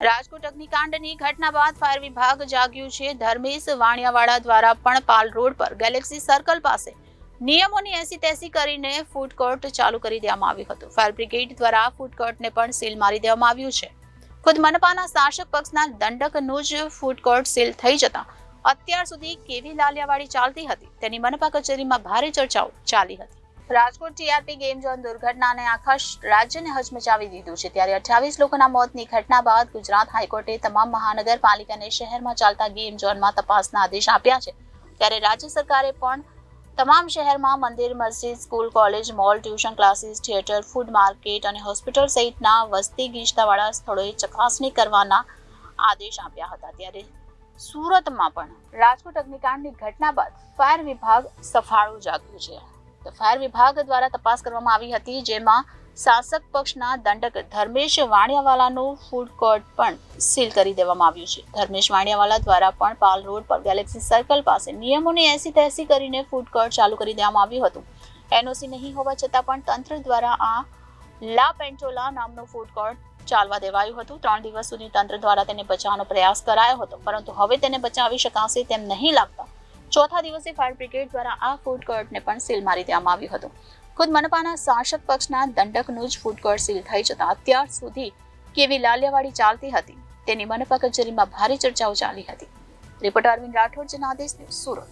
રાજકોટ અગ્નિકાંડની ઘટના બાદ ફાયર વિભાગ જાગ્યું છે. ધર્મેશ વાણિયાવાળા દ્વારા પણ પાલ રોડ પર ગેલેક્સી સર્કલ પાસે નિયમોની એસી તેસી કરીને ફૂડ કોર્ટ ચાલુ કરી દેવામાં આવ્યું હતું. ફાયર બ્રિગેડ દ્વારા ફૂડ કોર્ટને પણ સીલ મારી દેવામાં આવ્યું છે. ખુદ મનપાના શાસક પક્ષના દંડકનું જ ફૂડ કોર્ટ સીલ થઈ જતા અત્યાર સુધી કેવી લાલિયાવાડી ચાલતી હતી તેની મનપા કચેરીમાં ભારે ચર્ચાઓ ચાલી હતી. રાજકોટ ટીઆરપી ગેમ ઝોન દુર્ઘટનાને આખા રાજ્યને હચમચાવી દીધું છે. ત્યારે 28 લોકોના મોતની ઘટના બાદ ગુજરાત હાઈકોર્ટે તમામ મહાનગરપાલિકાને શહેરમાં ચાલતા ગેમ ઝોનમાં તપાસના આદેશ આપ્યા છે. ત્યારે રાજ્ય સરકારે પણ તમામ શહેરમાં મંદિર, મસ્જિદ, school, college, mall, tuition classes, theatre, food market અને હોસ્પિટલ સહિતના વસ્તી ગીચતાવાળા સ્થળોએ ચકાસણી કરવાના આદેશ આપ્યા હતા. ત્યારે સુરતમાં પણ રાજકોટ અગ્નિકાંડની ઘટના બાદ ફાયર વિભાગ સફાળું જાગ્યું છે. ફાયર વિભાગ દ્વારા તપાસ કરવામાં આવી હતી, જેમાં શાસક પક્ષના દંડક ધર્મેશ વાણિયાવાલાનું ફૂડ કોર્ટ પણ સીલ કરી દેવામાં આવ્યું છે. ધર્મેશ વાણિયાવાલા દ્વારા પણ પાલ રોડ પર ગેલેક્સી સર્કલ પાસે નિયમોની એસી તેસી કરીને ફૂડ કોર્ટ ચાલુ કરી દેવામાં આવ્યું હતું. એનઓસી નહીં હોવા છતાં પણ તંત્ર દ્વારા આ લા પેન્ટોલા નામનું ફૂડ કોર્ટ ચાલવા દેવાયું હતું. 3 દિવસ સુધી તંત્ર દ્વારા તેને બચાવવાનો પ્રયાસ કરાયો હતો, પરંતુ હવે તેને બચાવી શકાશે તેમ નહીં લાગતા ચોથા દિવસે ફાયર બ્રિગેડ દ્વારા આ ફૂડ કોર્ટને પણ સીલ મારી દેવામાં આવ્યું હતું. ખુદ મનપાના શાસક પક્ષના દંડકનું જ ફૂડ કોર્ટ સીલ થઈ જતા અત્યાર સુધી કેવી લાલિયાવાડી ચાલતી હતી તેની મનપા કચેરીમાં ભારે ચર્ચાઓ ચાલી હતી. Reporter Arvind Rathod, Janadesh news, Surat.